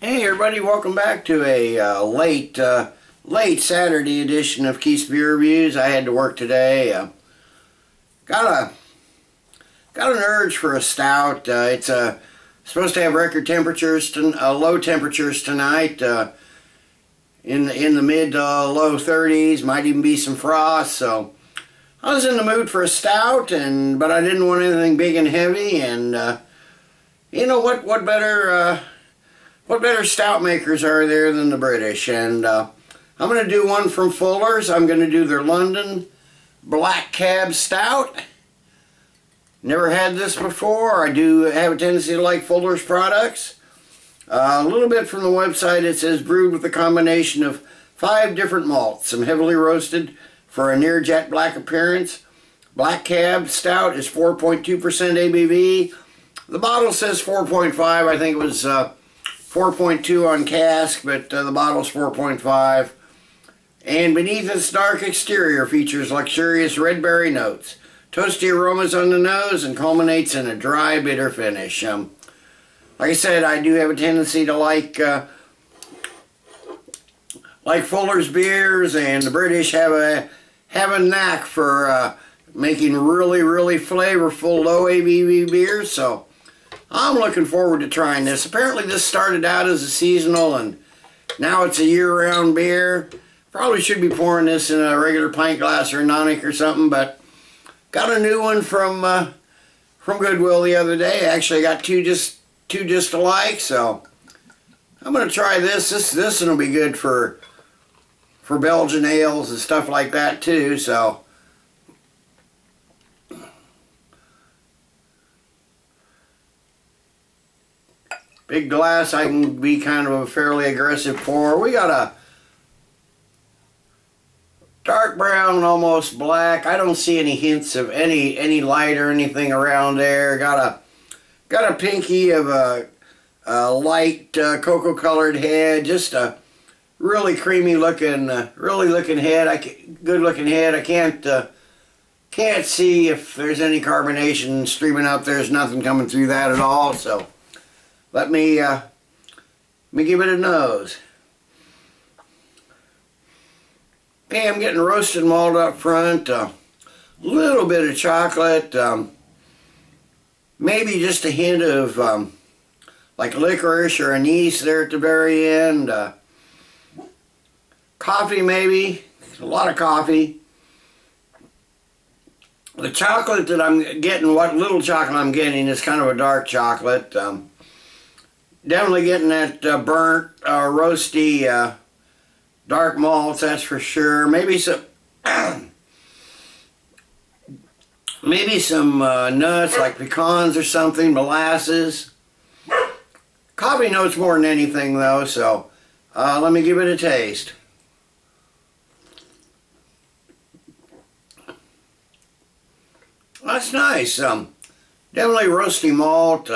Hey everybody, welcome back to a late Saturday edition of Keith's Beer Reviews. I had to work today. Got an urge for a stout. It's supposed to have record temperatures, low temperatures tonight. In the mid low 30s, might even be some frost. So I was in the mood for a stout, but I didn't want anything big and heavy. And you know what better stout makers are there than the British? And I'm going to do one from Fuller's. I'm going to do their London Black Cab Stout. Never had this before. I do have a tendency to like Fuller's products. A little bit from the website. It says brewed with a combination of 5 different malts. Some heavily roasted for a near jet black appearance. Black Cab Stout is 4.2% ABV. The bottle says 4.5. I think it was 4.2 on cask, but the bottle's 4.5. And beneath its dark exterior features luxurious red berry notes, toasty aromas on the nose, and culminates in a dry, bitter finish. Like I said, I do have a tendency to like Fuller's beers, and the British have a knack for making really flavorful low ABV beers. So I'm looking forward to trying this. Apparently this started out as a seasonal and now it's a year-round beer. Probably should be pouring this in a regular pint glass or a Nonic or something, but got a new one from Goodwill the other day. Actually, I got two just alike, so I'm going to try this. This one will be good for Belgian ales and stuff like that too, so big glass. I can be kind of a fairly aggressive pour. We got a dark brown, almost black. I don't see any hints of any light or anything around there. Got a pinky of a light cocoa colored head. Just a really creamy looking, head. Good looking head. I can't see if there's any carbonation streaming up. There's nothing coming through that at all. So let me give it a nose. Okay, I'm getting roasted malt up front, a little bit of chocolate, maybe just a hint of like licorice or anise there at the very end. Coffee maybe, a lot of coffee. The chocolate that I'm getting, what little chocolate I'm getting, is kind of a dark chocolate. Definitely getting that burnt, roasty, dark malts, that's for sure. Maybe some nuts like pecans or something, molasses. Coffee notes more than anything though, so let me give it a taste. That's nice. Definitely roasty malt.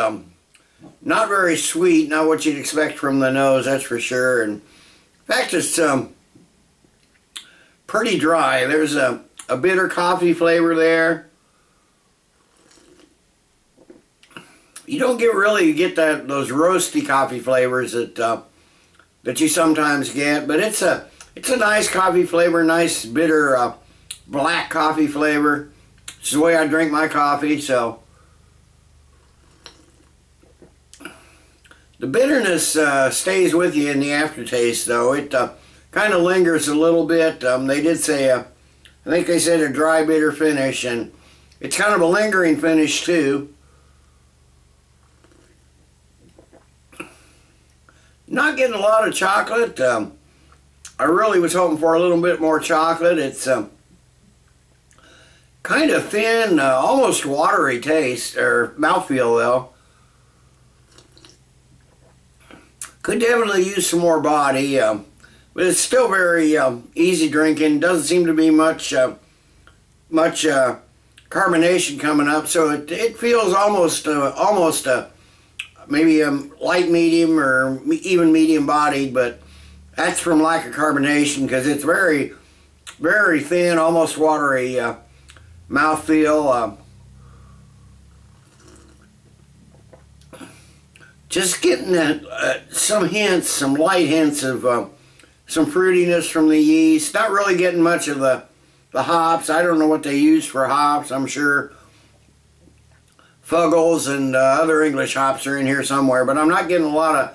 Not very sweet, not what you'd expect from the nose, that's for sure. And in fact, it's pretty dry. There's a bitter coffee flavor there. You don't really get those roasty coffee flavors that you sometimes get, but it's a nice coffee flavor, nice bitter black coffee flavor. It's the way I drink my coffee, so. The bitterness stays with you in the aftertaste, though. It kind of lingers a little bit. They did say, I think they said a dry, bitter finish, and it's kind of a lingering finish, too. Not getting a lot of chocolate. I really was hoping for a little bit more chocolate. It's kind of thin, almost watery taste, or mouthfeel, though. Could definitely use some more body, but it's still very easy drinking. Doesn't seem to be much carbonation coming up, so it feels almost maybe light medium or even medium bodied, but that's from lack of carbonation because it's very thin, almost watery mouthfeel. just getting some hints, some light hints of some fruitiness from the yeast. Not really getting much of the hops. I don't know what they use for hops. I'm sure Fuggles and other English hops are in here somewhere, but I'm not getting a lot of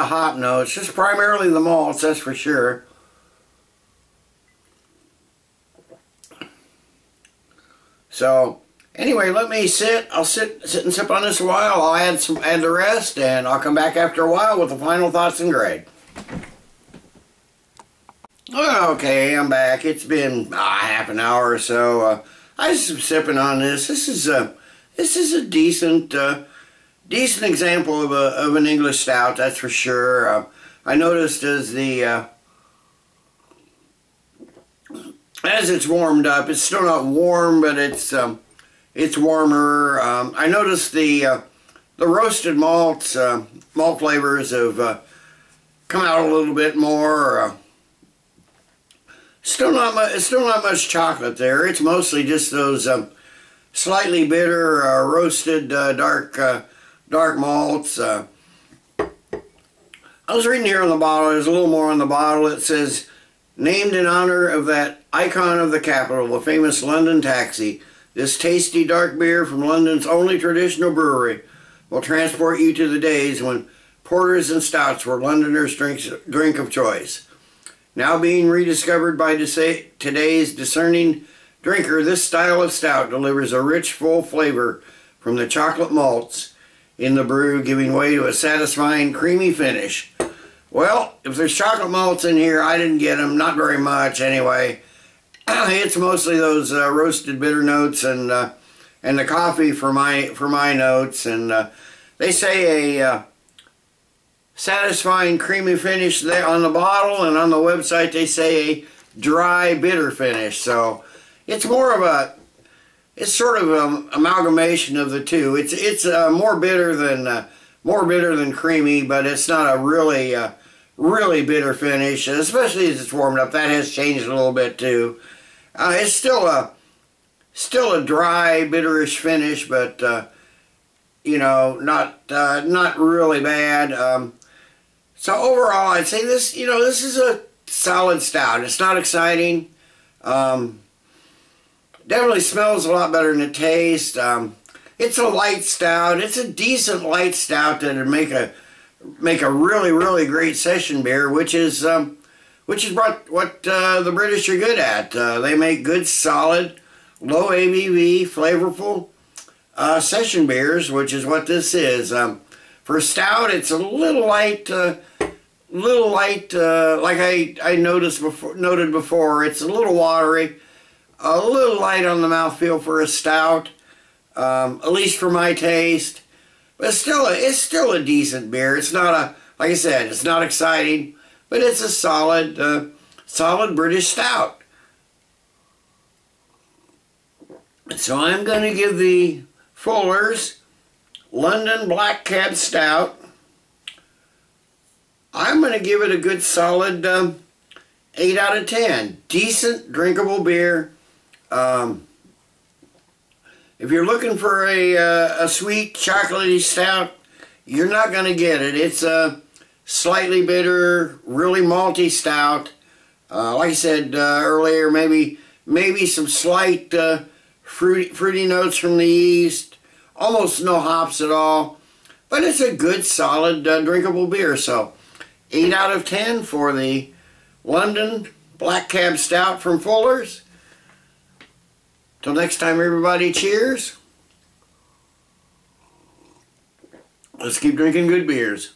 hop notes. Just primarily the malts, that's for sure. So anyway, let me sit. I'll sit and sip on this a while. I'll add the rest, and I'll come back after a while with the final thoughts and grade. Okay, I'm back. It's been half an hour or so. I was sipping on this. This is a decent example of an English stout. That's for sure. I noticed as it's warmed up, it's still not warm, but it's warmer. I noticed the roasted malt flavors have come out a little bit more. Still not much chocolate there. It's mostly just those slightly bitter roasted dark malts. I was reading here on the bottle. There's a little more on the bottle. It says, named in honor of that icon of the capital, the famous London Taxi. This tasty dark beer from London's only traditional brewery will transport you to the days when porters and stouts were Londoners' drink of choice. Now being rediscovered by today's discerning drinker, this style of stout delivers a rich, full flavor from the chocolate malts in the brew, giving way to a satisfying, creamy finish. Well, if there's chocolate malts in here, I didn't get them, not very much anyway. It's mostly those roasted bitter notes and the coffee for my notes. And they say a satisfying, creamy finish there on the bottle, and on the website they say a dry, bitter finish. So it's more of it's sort of an amalgamation of the two. It's more bitter than creamy, but it's not a really bitter finish, especially as it's warmed up. That has changed a little bit too. It's still a dry, bitterish finish, but you know, not really bad. So overall, I'd say this is a solid stout. It's not exciting. Definitely smells a lot better than it tastes. It's a light stout. It's a decent light stout that would make a really, really great session beer, which is what the British are good at. They make good, solid, low ABV, flavorful session beers, which is what this is. For stout, it's a little light. Like I noted before. It's a little watery, a little light on the mouthfeel for a stout, at least for my taste. But it's still a decent beer. It's not like I said, it's not exciting, but it's a solid British stout. So I'm going to give the Fuller's London Black Cab Stout, I'm going to give it a good solid 8 out of 10. Decent, drinkable beer. If you're looking for a sweet, chocolatey stout, you're not going to get it. It's a slightly bitter, really malty stout. Like I said earlier, maybe some slight fruity notes from the yeast. Almost no hops at all. But it's a good, solid, drinkable beer. So 8 out of 10 for the London Black Cab Stout from Fuller's. Till next time, everybody, cheers. Let's keep drinking good beers.